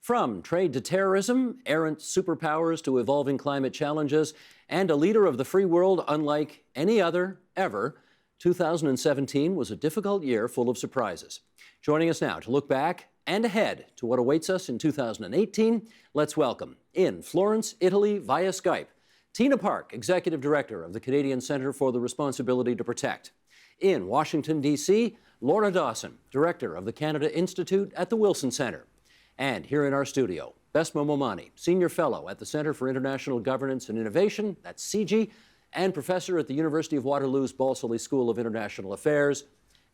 From trade to terrorism, errant superpowers to evolving climate challenges, and a leader of the free world unlike any other ever, 2017 was a difficult year full of surprises. Joining us now to look back and ahead to what awaits us in 2018, let's welcome, in Florence, Italy, via Skype, Tina Park, Executive Director of the Canadian Centre for the Responsibility to Protect. In Washington, D.C., Laura Dawson, Director of the Canada Institute at the Wilson Centre. And here in our studio, Besma Momani, Senior Fellow at the Centre for International Governance and Innovation, that's CIGI, and Professor at the University of Waterloo's Balsillie School of International Affairs,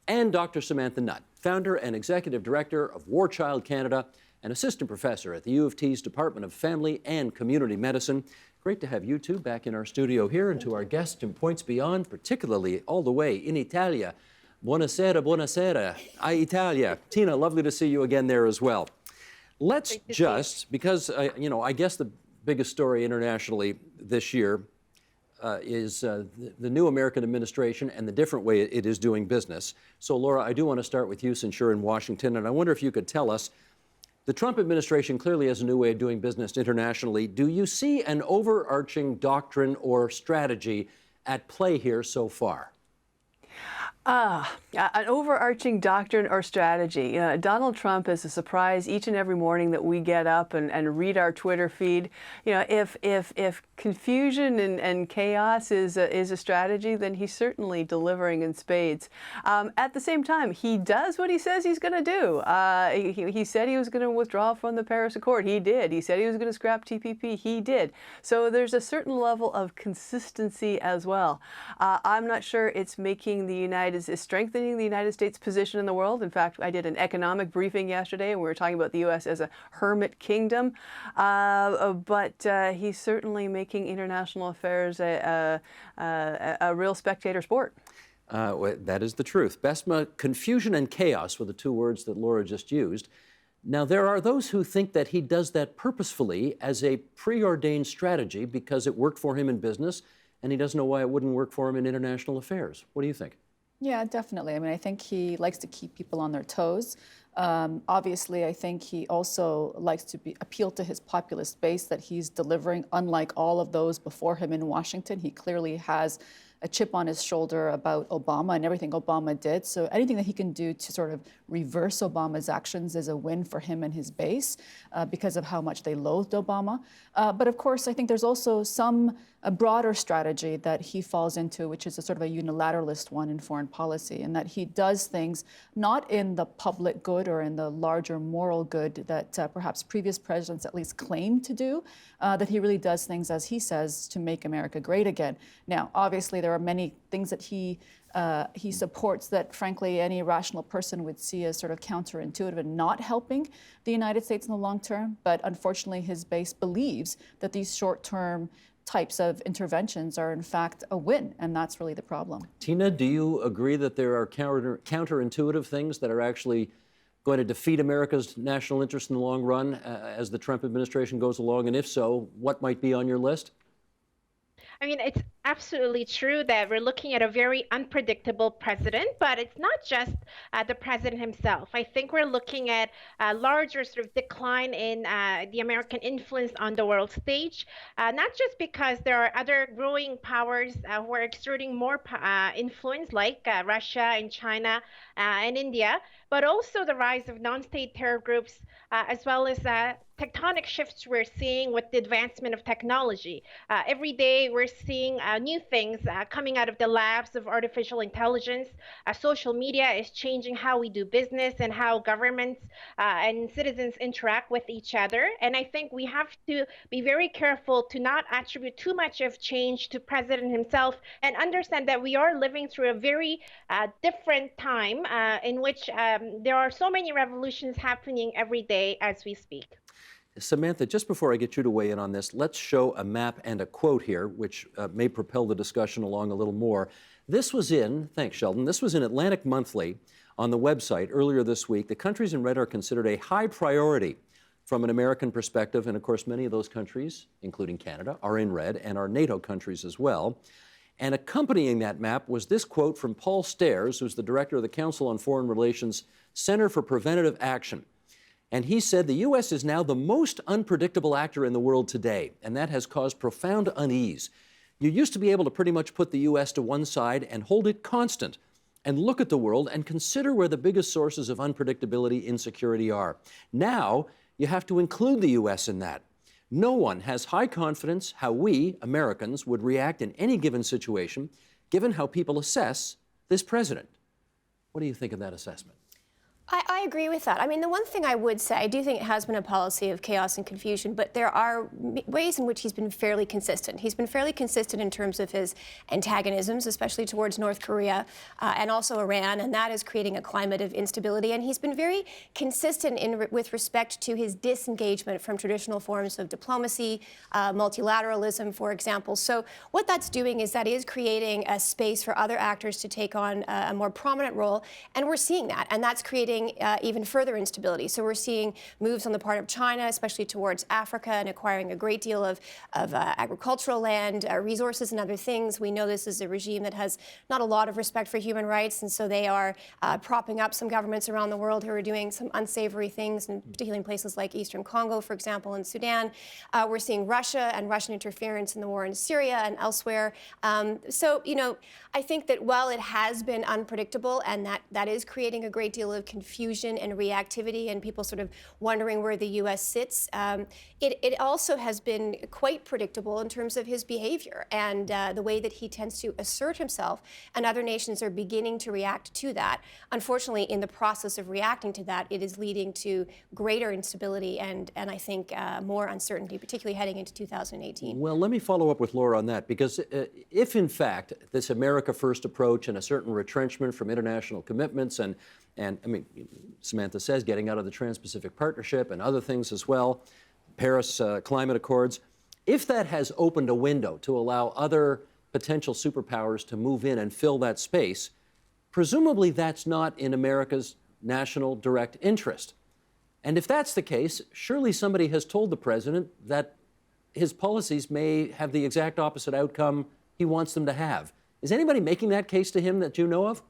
and Dr. Samantha Nutt, Founder and Executive Director of War Child Canada and Assistant Professor at the U of T's Department of Family and Community Medicine. Great to have you two back in our studio here, and to our guests in Points Beyond, particularly all the way in Italia. Buonasera, buonasera, a Italia. Tina, lovely to see you again there as well. Let's just, because, I guess the biggest story internationally this year is the new American administration and the different way it is doing business. So, Laura, I do want to start with you since you're in Washington, and I wonder if you could tell us, the Trump administration clearly has a new way of doing business internationally. Do you see an overarching doctrine or strategy at play here so far? An overarching doctrine or strategy. Donald Trump is a surprise each and every morning that we get up and read our Twitter feed. If confusion and chaos is a strategy, then he's certainly delivering in spades. At the same time, he does what he says he's going to do. He said he was going to withdraw from the Paris Accord. He did. He said he was going to scrap TPP. He did. So there's a certain level of consistency as well. I'm not sure it's making is strengthening the United States' position in the world. In fact, I did an economic briefing yesterday, and we were talking about the U.S. as a hermit kingdom. But he's certainly making international affairs a real spectator sport. That is the truth. Besma, confusion and chaos were the two words that Laura just used. Now, there are those who think that he does that purposefully as a preordained strategy because it worked for him in business, and he doesn't know why it wouldn't work for him in international affairs. What do you think? Yeah, definitely. I mean, I think he likes to keep people on their toes. Obviously, I think he also likes to appeal to his populist base that he's delivering, unlike all of those before him in Washington. He clearly has a chip on his shoulder about Obama and everything Obama did. So anything that he can do to sort of reverse Obama's actions is a win for him and his base because of how much they loathed Obama. But of course, I think there's also a broader strategy that he falls into, which is a sort of a unilateralist one in foreign policy, and that he does things not in the public good or in the larger moral good that perhaps previous presidents at least claimed to do, that he really does things, as he says, to make America great again. Now, obviously, there are many things that he supports that, frankly, any rational person would see as sort of counterintuitive and not helping the United States in the long term. But unfortunately, his base believes that these short-term types of interventions are, in fact, a win, and that's really the problem. Tina, do you agree that there are counterintuitive things that are actually going to defeat America's national interest in the long run as the Trump administration goes along? And if so, what might be on your list? I mean, it's absolutely true that we're looking at a very unpredictable president, but it's not just the president himself. I think we're looking at a larger sort of decline in the American influence on the world stage, not just because there are other growing powers who are exerting more influence, like Russia and China and India, but also the rise of non-state terror groups, as well as tectonic shifts we're seeing with the advancement of technology. Every day we're seeing new things coming out of the labs of artificial intelligence. Social media is changing how we do business and how governments and citizens interact with each other. And I think we have to be very careful to not attribute too much of change to President himself, and understand that we are living through a very different time in which there are so many revolutions happening every day as we speak. Samantha, just before I get you to weigh in on this, let's show a map and a quote here, which may propel the discussion along a little more. This was thanks Sheldon, this was in Atlantic Monthly on the website earlier this week. The countries in red are considered a high priority from an American perspective, and of course many of those countries, including Canada, are in red and are NATO countries as well. And accompanying that map was this quote from Paul Stairs, who's the director of the Council on Foreign Relations Center for Preventative Action. And he said the U.S. is now the most unpredictable actor in the world today, and that has caused profound unease. You used to be able to pretty much put the U.S. to one side and hold it constant and look at the world and consider where the biggest sources of unpredictability, insecurity are. Now, you have to include the U.S. in that. No one has high confidence how we, Americans, would react in any given situation, given how people assess this president. What do you think of that assessment? I agree with that. I mean, the one thing I would say, I do think it has been a policy of chaos and confusion, but there are ways in which he's been fairly consistent. He's been fairly consistent in terms of his antagonisms, especially towards North Korea and also Iran, and that is creating a climate of instability. And he's been very consistent with respect to his disengagement from traditional forms of diplomacy, multilateralism, for example. So what that's doing is that is creating a space for other actors to take on a more prominent role, and we're seeing that, and that's creating even further instability. So we're seeing moves on the part of China, especially towards Africa, and acquiring a great deal of agricultural land, resources, and other things. We know this is a regime that has not a lot of respect for human rights, and so they are propping up some governments around the world who are doing some unsavory things, and particularly in places like Eastern Congo, for example, and Sudan. We're seeing Russia and Russian interference in the war in Syria and elsewhere. So, you know, I think that while it has been unpredictable, and that is creating a great deal of confusion and reactivity and people sort of wondering where the U.S. sits, it also has been quite predictable in terms of his behavior and the way that he tends to assert himself, and other nations are beginning to react to that. Unfortunately, in the process of reacting to that, it is leading to greater instability and I think more uncertainty, particularly heading into 2018. Well, let me follow up with Laura on that, because if in fact this America First approach and a certain retrenchment from international commitments and I mean, Samantha says getting out of the Trans-Pacific Partnership and other things as well, Paris Climate Accords, if that has opened a window to allow other potential superpowers to move in and fill that space, presumably that's not in America's national direct interest. And if that's the case, surely somebody has told the president that his policies may have the exact opposite outcome he wants them to have. Is anybody making that case to him that you know of?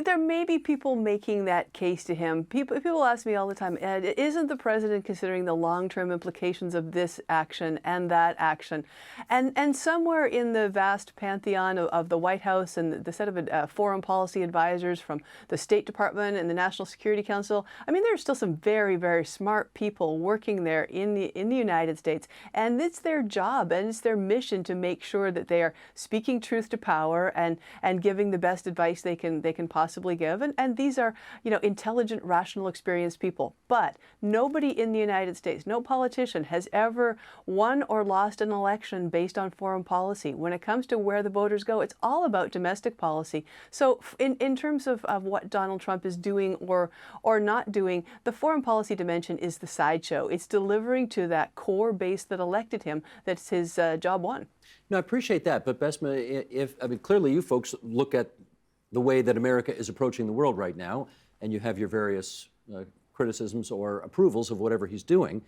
There may be people making that case to him. People ask me all the time, Ed, isn't the president considering the long-term implications of this action and that action? And somewhere in the vast pantheon of the White House and the set of foreign policy advisors from the State Department and the National Security Council, I mean, there are still some very, very smart people working there in the United States, and it's their job and it's their mission to make sure that they are speaking truth to power and giving the best advice they can possibly give, and these are, you know, intelligent, rational, experienced people. But nobody in the United States, no politician has ever won or lost an election based on foreign policy. When it comes to where the voters go, it's all about domestic policy. So in terms of what Donald Trump is doing or not doing, the foreign policy dimension is the sideshow. It's delivering to that core base that elected him. That's his job one. No, I appreciate that, but Besma, clearly you folks look at the way that America is approaching the world right now, and you have your various criticisms or approvals of whatever he's doing.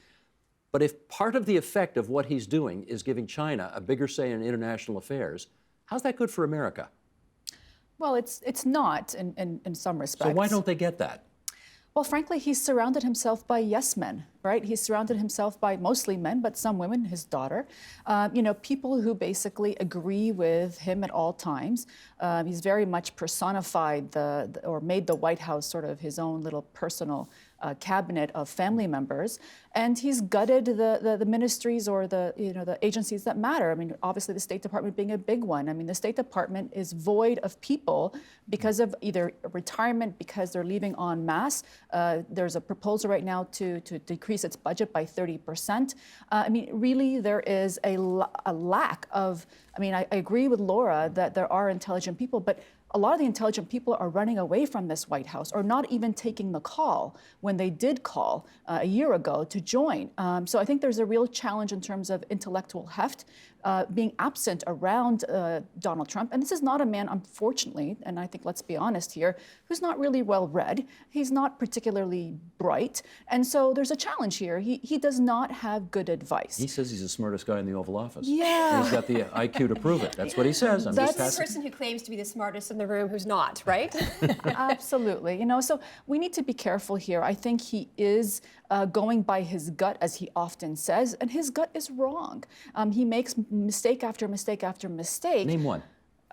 But if part of the effect of what he's doing is giving China a bigger say in international affairs, how's that good for America? Well, it's not in some respects. So why don't they get that? Well, frankly, he's surrounded himself by yes men, right? He's surrounded himself by mostly men, but some women, his daughter, you know, people who basically agree with him at all times. He's very much personified or made the White House sort of his own little personal cabinet of family members, and he's gutted the ministries or the agencies that matter. I mean, obviously the State Department being a big one. I mean, the State Department is void of people because of either retirement, because they're leaving en masse. There's a proposal right now to decrease its budget by 30%. I mean, really, there is a lack of. I mean, I agree with Laura that there are intelligent people, but a lot of the intelligent people are running away from this White House or not even taking the call when they did call a year ago to join. So I think there's a real challenge in terms of intellectual heft being absent around Donald Trump. And this is not a man, unfortunately, and I think let's be honest here, who's not really well read. He's not particularly bright. And so there's a challenge here. He does not have good advice. He says he's the smartest guy in the Oval Office. Yeah. And he's got the IQ to prove it. That's what he says. That's the person who claims to be the smartest in the room who's not, right? Absolutely. So we need to be careful here. I think he is going by his gut, as he often says, and his gut is wrong. He makes mistake after mistake after mistake. Name one.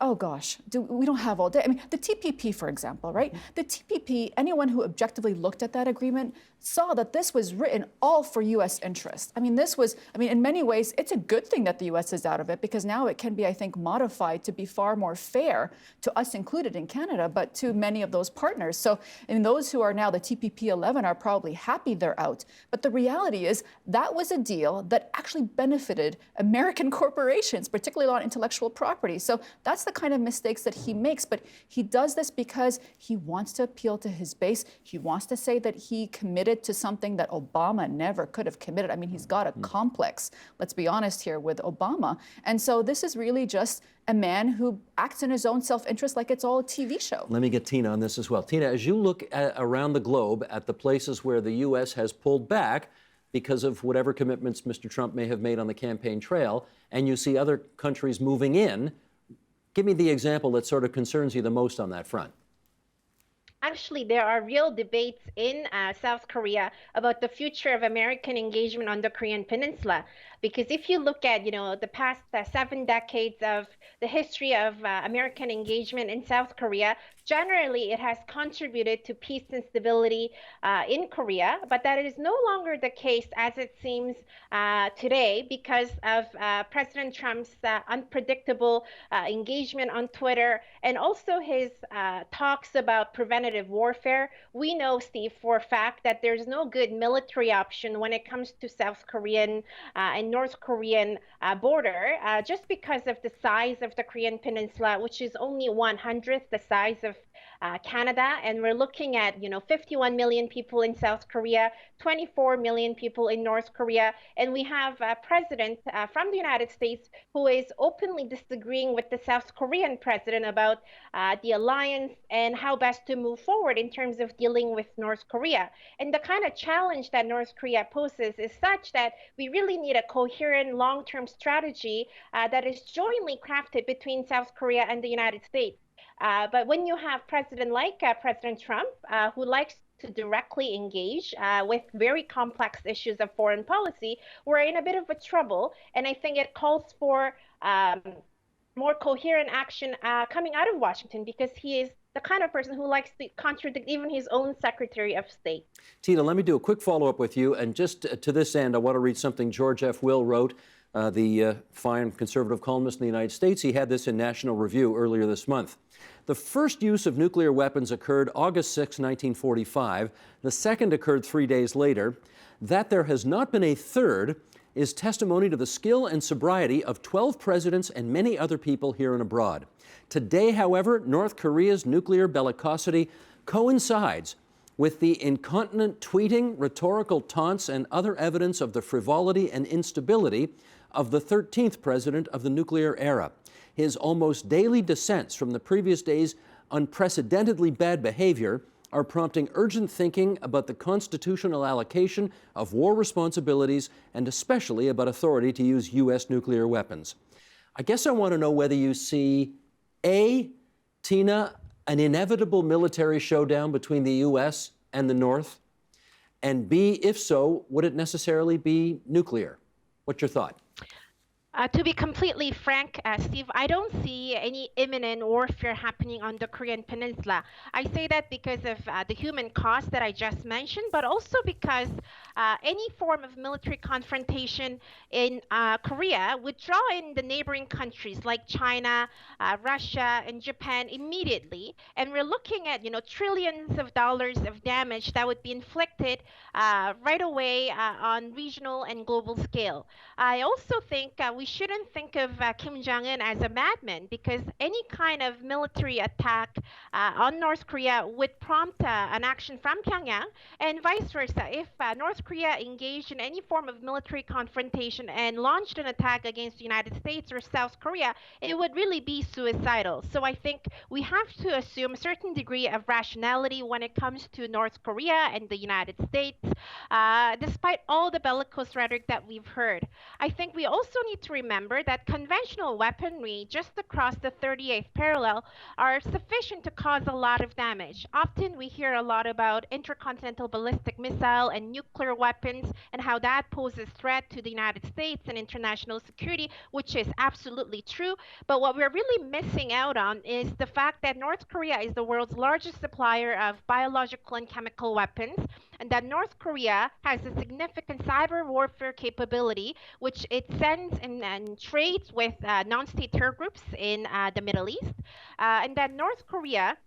Oh gosh, we don't have all day. I mean, the TPP, for example, right? The TPP, anyone who objectively looked at that agreement saw that this was written all for U.S. interest. In many ways, it's a good thing that the U.S. is out of it, because now it can be, I think, modified to be far more fair to us included in Canada, but to many of those partners. So, those who are now the TPP 11 are probably happy they're out. But the reality is that was a deal that actually benefited American corporations, particularly on intellectual property. So that's the kind of mistakes that he makes, but he does this because he wants to appeal to his base. He wants to say that he committed to something that Obama never could have committed. He's got a complex, let's be honest here, with Obama. And so this is really just a man who acts in his own self-interest like it's all a TV show. Let me get Tina on this as well. Tina, as you look around the globe at the places where the U.S. has pulled back because of whatever commitments Mr. Trump may have made on the campaign trail, and you see other countries moving in, give me the example that sort of concerns you the most on that front. Actually, there are real debates in South Korea about the future of American engagement on the Korean Peninsula. Because if you look at, the past 7 decades of the history of American engagement in South Korea, generally it has contributed to peace and stability in Korea. But that is no longer the case, as it seems today, because of President Trump's unpredictable engagement on Twitter, and also his talks about preventative warfare. We know, Steve, for a fact that there's no good military option when it comes to South Korean and North Korean border, just because of the size of the Korean Peninsula, which is only 1/100th the size of Canada. And we're looking at, 51 million people in South Korea, 24 million people in North Korea. And we have a president from the United States who is openly disagreeing with the South Korean president about the alliance and how best to move forward in terms of dealing with North Korea. And the kind of challenge that North Korea poses is such that we really need a coherent long-term strategy that is jointly crafted between South Korea and the United States. But when you have president like President Trump, who likes to directly engage with very complex issues of foreign policy, we're in a bit of a trouble. And I think it calls for more coherent action coming out of Washington, because he is the kind of person who likes to contradict even his own Secretary of State. Tina, let me do a quick follow-up with you. And just to this end, I want to read something George F. Will wrote, the fine conservative columnist in the United States. He had this in National Review earlier this month. The first use of nuclear weapons occurred August 6, 1945. The second occurred 3 days later. That there has not been a third is testimony to the skill and sobriety of 12 presidents and many other people here and abroad. Today, however, North Korea's nuclear bellicosity coincides with the incontinent tweeting, rhetorical taunts, and other evidence of the frivolity and instability of the 13th president of the nuclear era. His almost daily dissents from the previous day's unprecedentedly bad behavior are prompting urgent thinking about the constitutional allocation of war responsibilities, and especially about authority to use U.S. nuclear weapons. I guess I want to know whether you see, A, Tina, an inevitable military showdown between the U.S. and the North, and B, if so, would it necessarily be nuclear? What's your thought? To be completely frank, Steve, I don't see any imminent warfare happening on the Korean Peninsula. I say that because of the human cost that I just mentioned, but also because any form of military confrontation in Korea would draw in the neighboring countries like China, Russia, and Japan immediately. And we're looking at, trillions of dollars of damage that would be inflicted right away on regional and global scale. I also think we shouldn't think of Kim Jong-un as a madman, because any kind of military attack on North Korea would prompt an action from Pyongyang, and vice versa. If North North Korea engaged in any form of military confrontation and launched an attack against the United States or South Korea, it would really be suicidal. So I think we have to assume a certain degree of rationality when it comes to North Korea and the United States, despite all the bellicose rhetoric that we've heard. I think we also need to remember that conventional weaponry just across the 38th parallel are sufficient to cause a lot of damage. Often we hear a lot about intercontinental ballistic missile and nuclear weapons and how that poses threat to the United States and international security, which is absolutely true. But what we're really missing out on is the fact that North Korea is the world's largest supplier of biological and chemical weapons, and that North Korea has a significant cyber warfare capability, which it sends and trades with non-state terror groups in the Middle East, and that North Korea,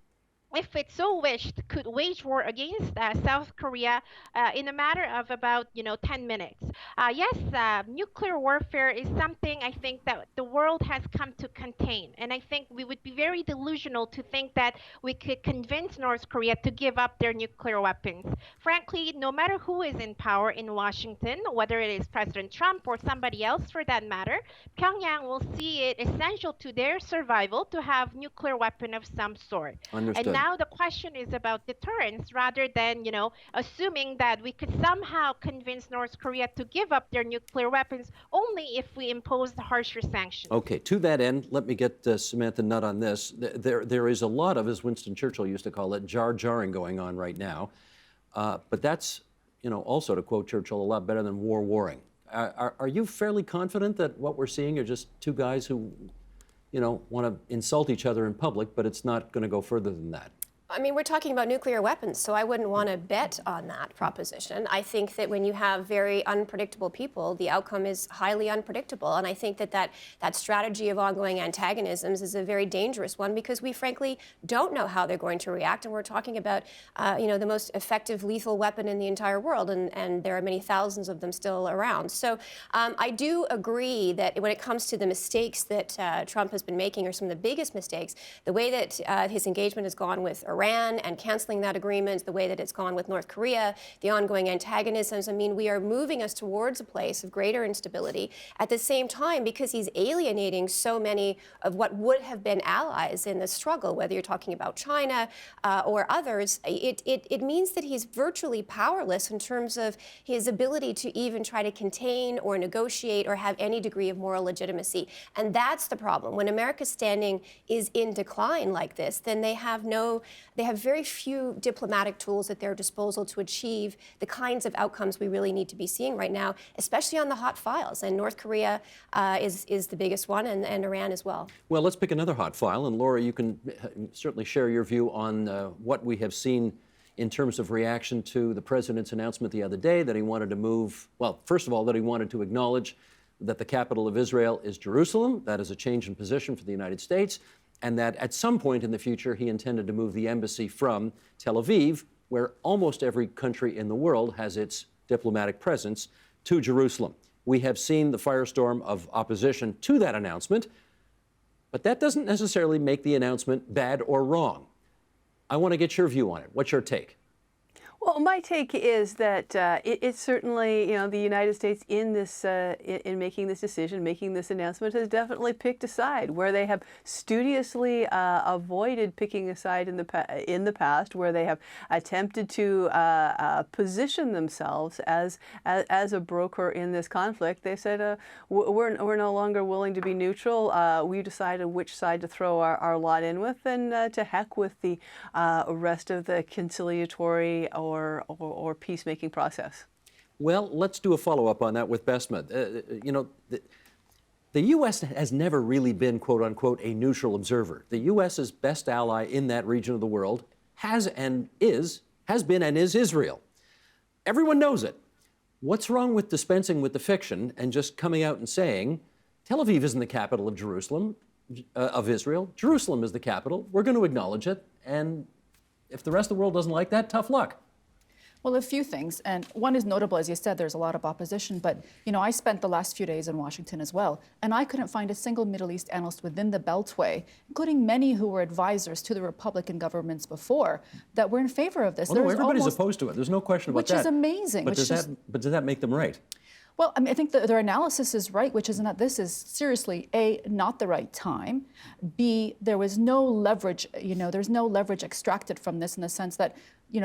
if it so wished, could wage war against South Korea in a matter of about 10 minutes. Yes, nuclear warfare is something I think that the world has come to contain, and I think we would be very delusional to think that we could convince North Korea to give up their nuclear weapons. Frankly, no matter who is in power in Washington, whether it is President Trump or somebody else for that matter, Pyongyang will see it essential to their survival to have nuclear weapon of some sort. Understood. And now the question is about deterrence rather than, assuming that we could somehow convince North Korea to give up their nuclear weapons only if we impose the harsher sanctions. Okay, to that end, let me get Samantha Nutt on this. There is a lot of, as Winston Churchill used to call it, jar-jarring going on right now. But that's, also to quote Churchill, a lot better than war-warring. Are you fairly confident that what we're seeing are just two guys who want to insult each other in public, but it's not going to go further than that? I mean, we're talking about nuclear weapons, so I wouldn't want to bet on that proposition. I think that when you have very unpredictable people, the outcome is highly unpredictable. And I think that strategy of ongoing antagonisms is a very dangerous one because we frankly don't know how they're going to react. And we're talking about, the most effective lethal weapon in the entire world, and there are many thousands of them still around. So I do agree that when it comes to the mistakes that Trump has been making, or some of the biggest mistakes, the way that his engagement has gone with Iran and canceling that agreement, the way that it's gone with North Korea, the ongoing antagonisms. I mean, we are moving us towards a place of greater instability at the same time because he's alienating so many of what would have been allies in the struggle, whether you're talking about China or others. It means that he's virtually powerless in terms of his ability to even try to contain or negotiate or have any degree of moral legitimacy. And that's the problem. When America's standing is in decline like this, then they have very few diplomatic tools at their disposal to achieve the kinds of outcomes we really need to be seeing right now, especially on the hot files. And North Korea is the biggest one, and Iran as well. Well, let's pick another hot file. And Laura, you can certainly share your view on what we have seen in terms of reaction to the president's announcement the other day that he wanted to move, well, first of all, that he wanted to acknowledge that the capital of Israel is Jerusalem. That is a change in position for the United States. And that at some point in the future, he intended to move the embassy from Tel Aviv, where almost every country in the world has its diplomatic presence, to Jerusalem. We have seen the firestorm of opposition to that announcement, but that doesn't necessarily make the announcement bad or wrong. I want to get your view on it. What's your take? Well, my take is that it's certainly, the United States in this, in making this decision, making this announcement, has definitely picked a side where they have studiously avoided picking a side in the past, where they have attempted to position themselves as a broker in this conflict. They said we're no longer willing to be neutral. We decided which side to throw our lot in with, and to heck with the rest of the conciliatory or peacemaking process. Well, let's do a follow-up on that with Besma. The U.S. has never really been, quote unquote, a neutral observer. The U.S.'s best ally in that region of the world has been and is Israel. Everyone knows it. What's wrong with dispensing with the fiction and just coming out and saying, Tel Aviv isn't the capital of Jerusalem, of Israel. Jerusalem is the capital. We're going to acknowledge it. And if the rest of the world doesn't like that, tough luck. Well, a few things, and one is notable, as you said, there's a lot of opposition, but I spent the last few days in Washington as well, and I couldn't find a single Middle East analyst within the Beltway, including many who were advisors to the Republican governments before, that were in favor of this. Well, no, everybody's opposed to it. There's no question about that. Which is amazing. But does that make them right? Well, I think their analysis is right, which is that this is seriously, A, not the right time, B, there was no leverage, there's no leverage extracted from this in the sense that,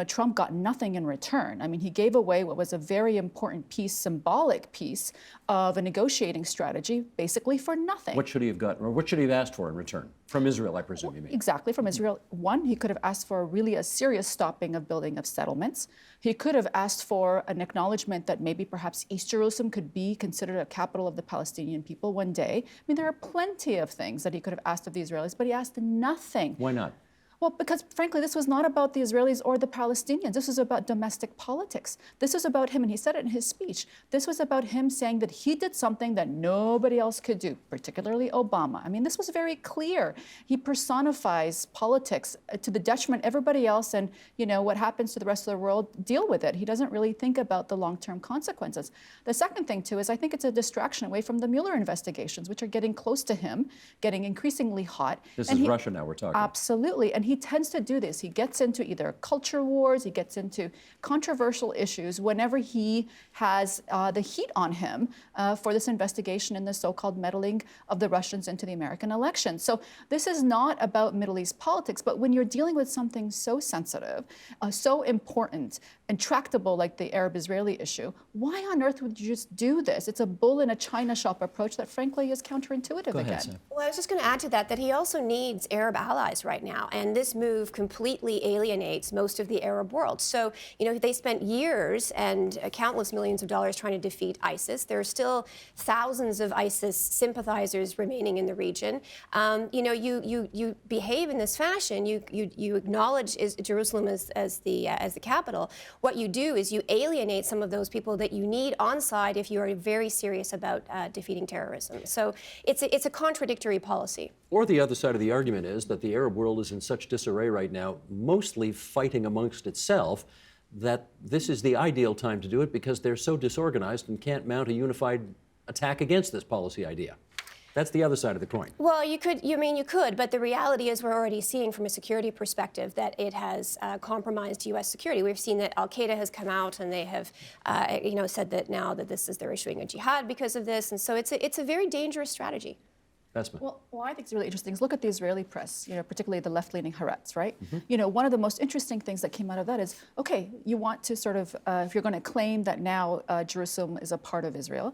Trump got nothing in return. I mean, he gave away what was a very important piece, symbolic piece of a negotiating strategy, basically for nothing. What should he have gotten, or what should he have asked for in return? From Israel, I presume you mean. Exactly, from Israel. One, he could have asked for a serious stopping of building of settlements. He could have asked for an acknowledgement that maybe perhaps East Jerusalem could be considered a capital of the Palestinian people one day. I mean, there are plenty of things that he could have asked of the Israelis, but he asked nothing. Why not? Well, because frankly, this was not about the Israelis or the Palestinians. This was about domestic politics. This was about him, and he said it in his speech. This was about him saying that he did something that nobody else could do, particularly Obama. I mean, this was very clear. He personifies politics to the detriment of everybody else, and what happens to the rest of the world, deal with it. He doesn't really think about the long-term consequences. The second thing, too, is I think it's a distraction away from the Mueller investigations, which are getting close to him, getting increasingly hot. This is Russia now we're talking. Absolutely, and he tends to do this. He gets into either culture wars, he gets into controversial issues whenever he has the heat on him for this investigation in the so-called meddling of the Russians into the American election. So this is not about Middle East politics, but when you're dealing with something so sensitive, so important, and tractable like the Arab-Israeli issue, why on earth would you just do this? It's a bull in a china shop approach that frankly is counterintuitive again. Sam. Well, I was just going to add to that he also needs Arab allies right now, and this move completely alienates most of the Arab world. So, they spent years and countless millions of dollars trying to defeat ISIS. There are still thousands of ISIS sympathizers remaining in the region. You behave in this fashion. You acknowledge Jerusalem as the capital. What you do is you alienate some of those people that you need on side if you are very serious about defeating terrorism. So it's a contradictory policy. Or the other side of the argument is that the Arab world is in such disarray right now, mostly fighting amongst itself, that this is the ideal time to do it because they're so disorganized and can't mount a unified attack against this policy idea. That's the other side of the coin. Well, you could, but the reality is we're already seeing from a security perspective that it has compromised U.S. security. We've seen that Al-Qaeda has come out and they have, said that now that they're issuing a jihad because of this, and so it's a very dangerous strategy. Well, I think it's really interesting is look at the Israeli press, particularly the left-leaning Haaretz, right? Mm-hmm. One of the most interesting things that came out of that is, okay, you want to sort of, if you're going to claim that now Jerusalem is a part of Israel,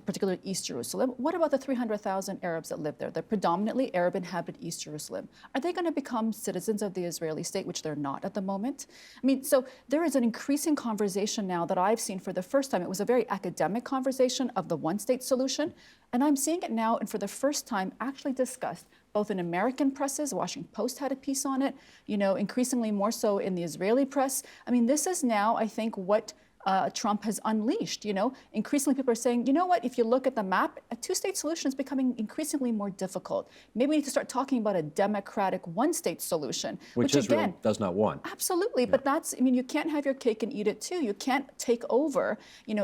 particularly East Jerusalem. What about the 300,000 Arabs that live there? They're predominantly Arab-inhabited East Jerusalem. Are they going to become citizens of the Israeli state, which they're not at the moment? I mean, so there is an increasing conversation now that I've seen for the first time. It was a very academic conversation of the one-state solution, and I'm seeing it now, and for the first time, actually discussed both in American presses. Washington Post had a piece on it, increasingly more so in the Israeli press. I mean, this is now, I think, what Trump has unleashed. Increasingly people are saying, if you look at the map, a two-state solution is becoming increasingly more difficult. Maybe we need to start talking about a democratic one-state solution, which Israel again does not want. Absolutely, yeah. But you can't have your cake and eat it too. You can't take over,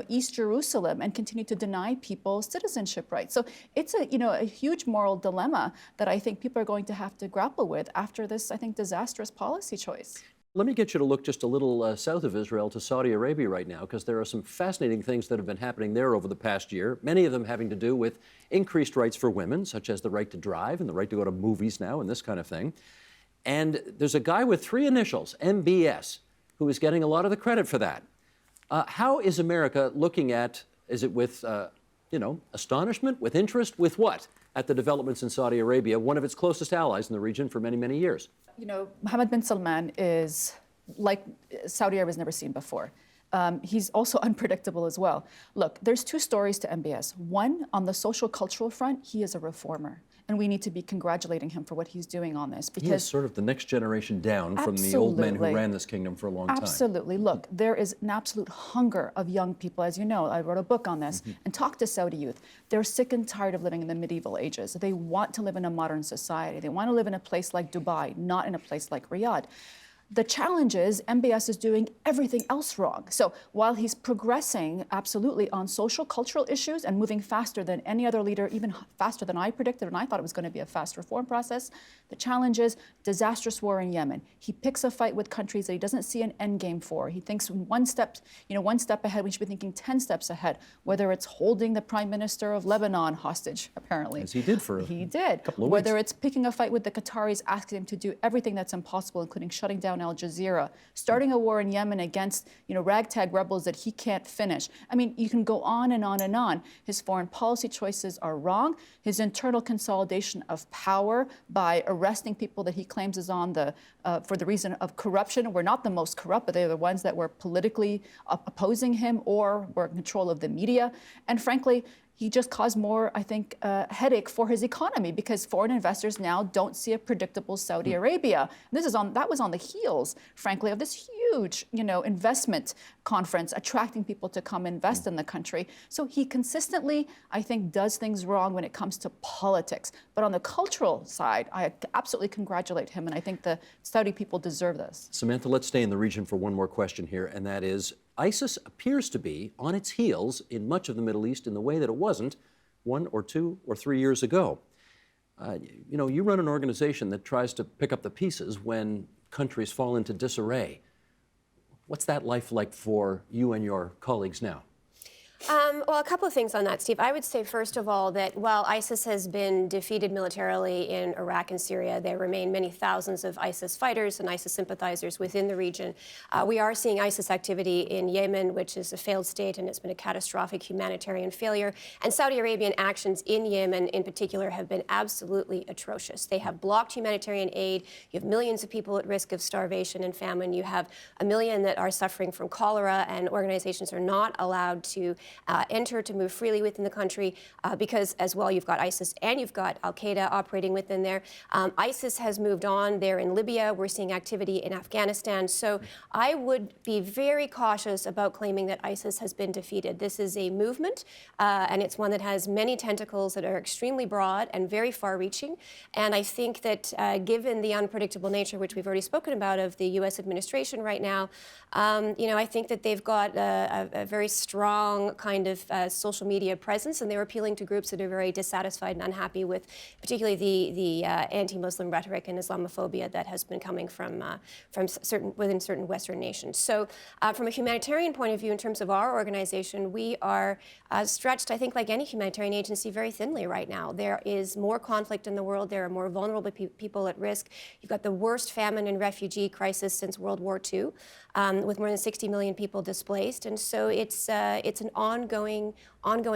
East Jerusalem and continue to deny people citizenship rights. So it's a huge moral dilemma that I think people are going to have to grapple with after this, I think, disastrous policy choice. Let me get you to look just a little south of Israel to Saudi Arabia right now, because there are some fascinating things that have been happening there over the past year, many of them having to do with increased rights for women, such as the right to drive and the right to go to movies now and this kind of thing. And there's a guy with 3 initials, MBS, who is getting a lot of the credit for that. How is America looking at, is it with, astonishment, with interest, with what, at the developments in Saudi Arabia, one of its closest allies in the region for many, many years? Mohammed bin Salman is like Saudi Arabia's never seen before. He's also unpredictable as well. Look, there's 2 stories to MBS. One, on the social cultural front, he is a reformer. And we need to be congratulating him for what he's doing on this. Because he is sort of the next generation down from the old men who ran this kingdom for a long time. Absolutely. Look, there is an absolute hunger of young people. As you know, I wrote a book on this and talked to Saudi youth. They're sick and tired of living in the medieval ages. They want to live in a modern society. They want to live in a place like Dubai, not in a place like Riyadh. The challenge is MBS is doing everything else wrong. So while he's progressing absolutely on social, cultural issues and moving faster than any other leader, even faster than I predicted, and I thought it was going to be a fast reform process, the challenge is disastrous war in Yemen. He picks a fight with countries that he doesn't see an end game for. He thinks one step ahead. We should be thinking 10 steps ahead, whether it's holding the prime minister of Lebanon hostage, apparently. As he did for He did. couple of Whether weeks. it's picking a fight with the Qataris, asking them to do everything that's impossible, including shutting down Al Jazeera, starting a war in Yemen against ragtag rebels that he can't finish. I mean, you can go on and on and on. His foreign policy choices are wrong. His internal consolidation of power by arresting people that he claims is on the for the reason of corruption. We're not the most corrupt, but they're the ones that were politically opposing him or were in control of the media. And frankly, he just caused more, I think, headache for his economy because foreign investors now don't see a predictable Saudi Arabia. And that was on the heels, frankly, of this huge, investment conference attracting people to come invest in the country. So he consistently, I think, does things wrong when it comes to politics. But on the cultural side, I absolutely congratulate him, and I think the Saudi people deserve this. Samantha, let's stay in the region for one more question here, and that is, ISIS appears to be on its heels in much of the Middle East in the way that it wasn't 1 or 2 or 3 years ago. You run an organization that tries to pick up the pieces when countries fall into disarray. What's that life like for you and your colleagues now? Well, a couple of things on that, Steve. I would say, first of all, that while ISIS has been defeated militarily in Iraq and Syria, there remain many thousands of ISIS fighters and ISIS sympathizers within the region. We are seeing ISIS activity in Yemen, which is a failed state, and it's been a catastrophic humanitarian failure. And Saudi Arabian actions in Yemen, in particular, have been absolutely atrocious. They have blocked humanitarian aid. You have millions of people at risk of starvation and famine. You have 1 million that are suffering from cholera, and organizations are not allowed to enter, to move freely within the country because, as well, you've got ISIS and you've got al-Qaeda operating within there. ISIS has moved on there in Libya. We're seeing activity in Afghanistan. So I would be very cautious about claiming that ISIS has been defeated. This is a movement, and it's one that has many tentacles that are extremely broad and very far-reaching. And I think that given the unpredictable nature, which we've already spoken about, of the U.S. administration right now, I think that they've got a very strong kind of social media presence, and they're appealing to groups that are very dissatisfied and unhappy with particularly the anti-Muslim rhetoric and Islamophobia that has been coming from within certain Western nations. So from a humanitarian point of view, in terms of our organization, we are stretched, I think, like any humanitarian agency, very thinly right now. There is more conflict in the world. There are more vulnerable people at risk. You've got the worst famine and refugee crisis since World War II, with more than 60 million people displaced. And so it's an ongoing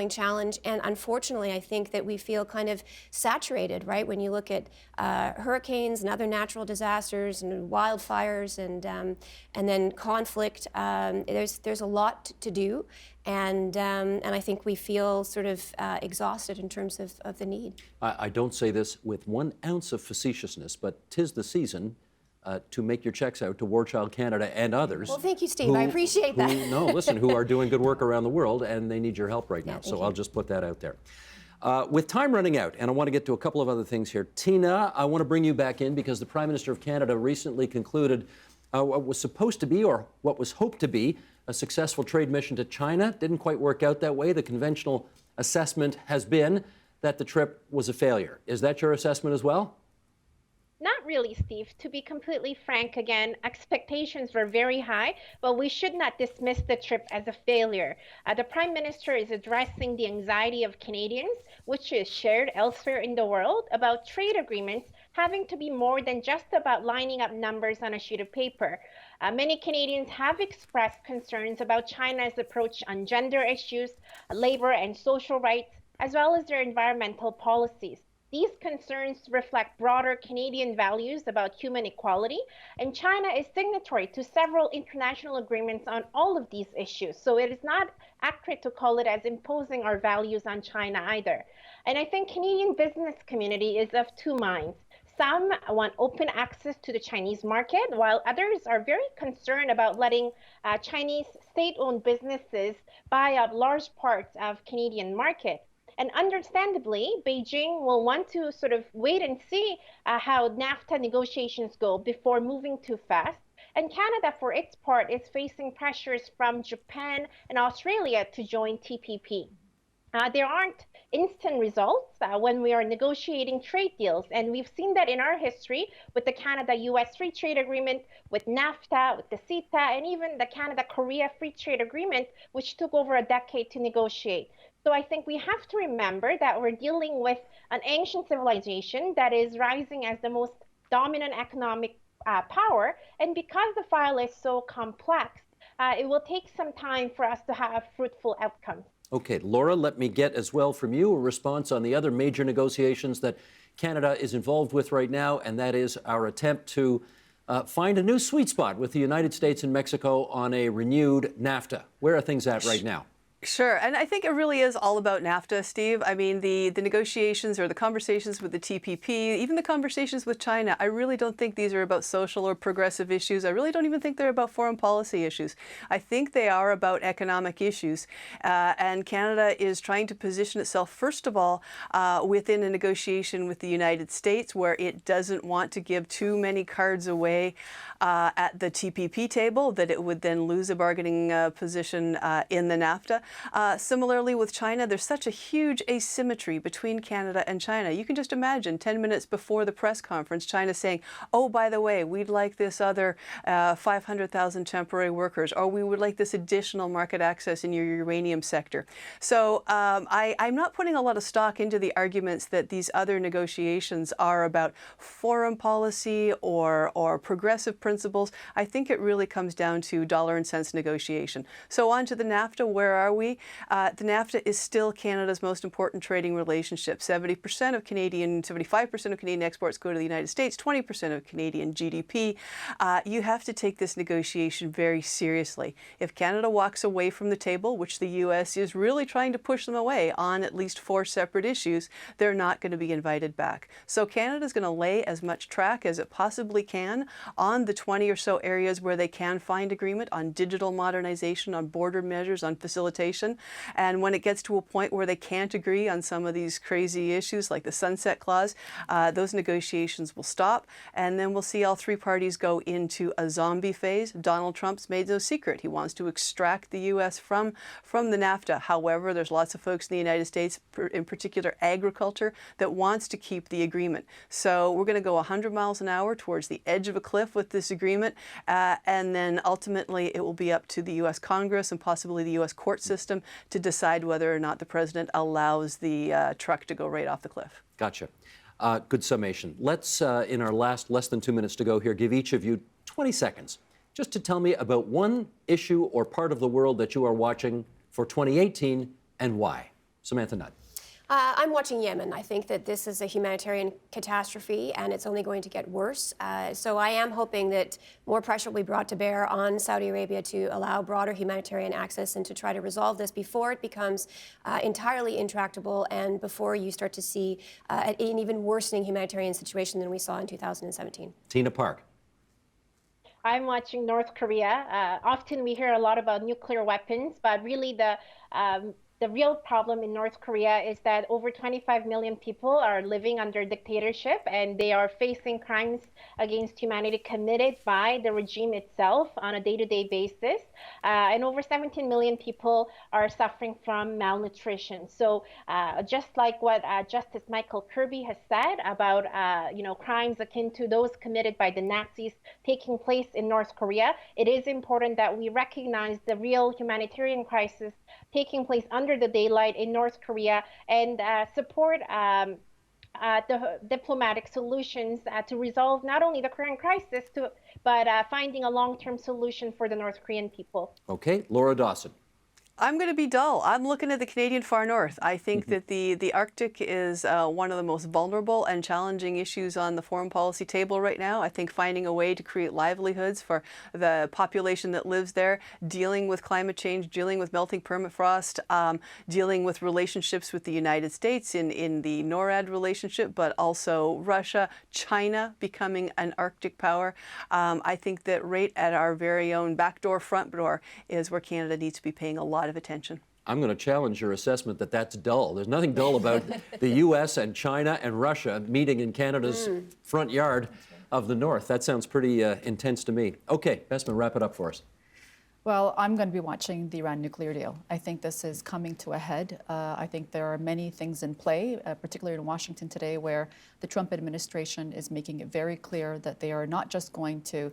challenge. And unfortunately, I think that we feel kind of saturated, right? When you look at hurricanes and other natural disasters and wildfires and then conflict, there's a lot to do. And I think we feel sort of exhausted in terms of the need. I don't say this with 1 ounce of facetiousness, but 'tis the season to make your checks out to War Child Canada and others. Well, thank you, Steve. I appreciate that. Who are doing good work around the world, and they need your help right now. thank So you. I'll just put that out there. With time running out, and I want to get to a couple of other things here. Tina, I want to bring you back in because the Prime Minister of Canada recently concluded what was supposed to be, or what was hoped to be, a successful trade mission to China. Didn't quite work out that way. The conventional assessment has been that the trip was a failure. Is that your assessment as well? Not really, Steve. To be completely frank, again, expectations were very high, but we should not dismiss the trip as a failure. The Prime Minister is addressing the anxiety of Canadians, which is shared elsewhere in the world, about trade agreements having to be more than just about lining up numbers on a sheet of paper. Many Canadians have expressed concerns about China's approach on gender issues, labor and social rights, as well as their environmental policies. These concerns reflect broader Canadian values about human equality, and China is signatory to several international agreements on all of these issues. So it is not accurate to call it as imposing our values on China either. And I think Canadian business community is of two minds. Some want open access to the Chinese market, while others are very concerned about letting Chinese state-owned businesses buy up large parts of Canadian market. And understandably, Beijing will want to sort of wait and see how NAFTA negotiations go before moving too fast. And Canada, for its part, is facing pressures from Japan and Australia to join TPP. There aren't instant results when we are negotiating trade deals. And we've seen that in our history with the Canada-US Free Trade Agreement, with NAFTA, with the CETA, and even the Canada-Korea Free Trade Agreement, which took over a decade to negotiate. So I think we have to remember that we're dealing with an ancient civilization that is rising as the most dominant economic power. And because the file is so complex, it will take some time for us to have fruitful outcomes. Okay, Laura, let me get as well from you a response on the other major negotiations that Canada is involved with right now, and that is our attempt to find a new sweet spot with the United States and Mexico on a renewed NAFTA. Where are things at right now? Sure, and I think it really is all about NAFTA, Steve. I mean, the negotiations or the conversations with the TPP, even the conversations with China, I really don't think these are about social or progressive issues. I really don't even think they're about foreign policy issues. I think they are about economic issues. And Canada is trying to position itself, first of all, within a negotiation with the United States, where it doesn't want to give too many cards away at the TPP table, that it would then lose a bargaining position in the NAFTA. Similarly with China, there's such a huge asymmetry between Canada and China. You can just imagine 10 minutes before the press conference, China saying, oh, by the way, we'd like this other 500,000 temporary workers, or we would like this additional market access in your uranium sector. So I'm not putting a lot of stock into the arguments that these other negotiations are about foreign policy or progressive principles. I think it really comes down to dollar and cents negotiation. So on to the NAFTA, where are we? The NAFTA is still Canada's most important trading relationship. 75% of Canadian exports go to the United States, 20% of Canadian GDP. You have to take this negotiation very seriously. If Canada walks away from the table, which the U.S. is really trying to push them away on at least 4 separate issues, they're not going to be invited back. So Canada's going to lay as much track as it possibly can on the 20 or so areas where they can find agreement on digital modernization, on border measures, on facilitation. And when it gets to a point where they can't agree on some of these crazy issues like the sunset clause, those negotiations will stop, and then we'll see all 3 parties go into a zombie phase. Donald Trump's made no secret. He wants to extract the U.S. from the NAFTA. However, there's lots of folks in the United States, in particular agriculture, that wants to keep the agreement. So we're going to go 100 miles an hour towards the edge of a cliff with this agreement, and then ultimately it will be up to the U.S. Congress and possibly the U.S. court system to decide whether or not the president allows the truck to go right off the cliff. Gotcha. Good summation. Let's, in our less than 2 minutes to go here, give each of you 20 seconds just to tell me about one issue or part of the world that you are watching for 2018 and why. Samantha Nutt. I'm watching Yemen. I think that this is a humanitarian catastrophe and it's only going to get worse. So I am hoping that more pressure will be brought to bear on Saudi Arabia to allow broader humanitarian access and to try to resolve this before it becomes entirely intractable and before you start to see an even worsening humanitarian situation than we saw in 2017. Tina Park. I'm watching North Korea. Often we hear a lot about nuclear weapons, but really the real problem in North Korea is that over 25 million people are living under dictatorship and they are facing crimes against humanity committed by the regime itself on a day-to-day basis. And over 17 million people are suffering from malnutrition. So just like what Justice Michael Kirby has said about crimes akin to those committed by the Nazis taking place in North Korea, it is important that we recognize the real humanitarian crisis taking place under the daylight in North Korea and support the diplomatic solutions to resolve not only the current crisis, but finding a long-term solution for the North Korean people. Okay, Laura Dawson. I'm going to be dull. I'm looking at the Canadian far north. I think that the Arctic is one of the most vulnerable and challenging issues on the foreign policy table right now. I think finding a way to create livelihoods for the population that lives there, dealing with climate change, dealing with melting permafrost, dealing with relationships with the United States in the NORAD relationship, but also Russia, China becoming an Arctic power. I think that right at our very own back door, front door is where Canada needs to be paying a lot of attention. I'm going to challenge your assessment that that's dull. There's nothing dull about the U.S. and China and Russia meeting in Canada's front yard. of the North. That sounds pretty intense to me. Okay, Bessman, wrap it up for us. Well, I'm going to be watching the Iran nuclear deal. I think this is coming to a head. I think there are many things in play, particularly in Washington today, where the Trump administration is making it very clear that they are not just going to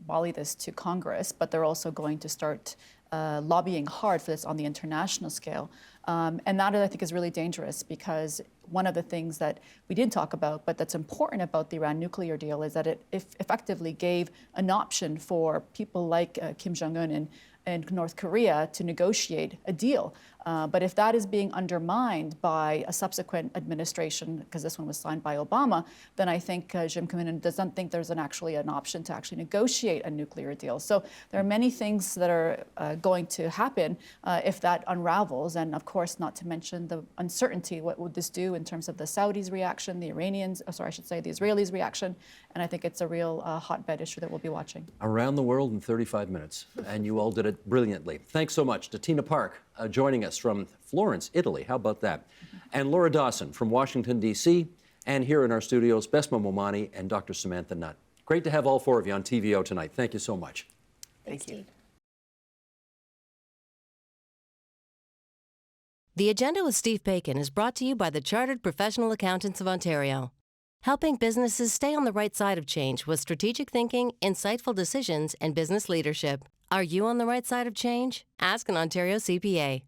volley this to Congress, but they're also going to start lobbying hard for this on the international scale. And that, I think, is really dangerous, because one of the things that we didn't talk about, but that's important about the Iran nuclear deal, is that it effectively gave an option for people like Kim Jong-un and North Korea to negotiate a deal. But if that is being undermined by a subsequent administration, because this one was signed by Obama, then I think Jim Cominian doesn't think there's actually an option to actually negotiate a nuclear deal. So there are many things that are going to happen if that unravels, and of course, not to mention the uncertainty. What would this do in terms of the Saudis' reaction, the Iranians, the Israelis' reaction? And I think it's a real hotbed issue that we'll be watching. Around the world in 35 minutes, and you all did it brilliantly. Thanks so much to Tina Park, joining us from Florence, Italy. How about that? And Laura Dawson from Washington, D.C., and here in our studios, Bessma Momani and Dr. Samantha Nutt. Great to have all four of you on TVO tonight. Thank you so much. Thanks, Steve. The Agenda with Steve Bacon is brought to you by the Chartered Professional Accountants of Ontario, helping businesses stay on the right side of change with strategic thinking, insightful decisions, and business leadership. Are you on the right side of change? Ask an Ontario CPA.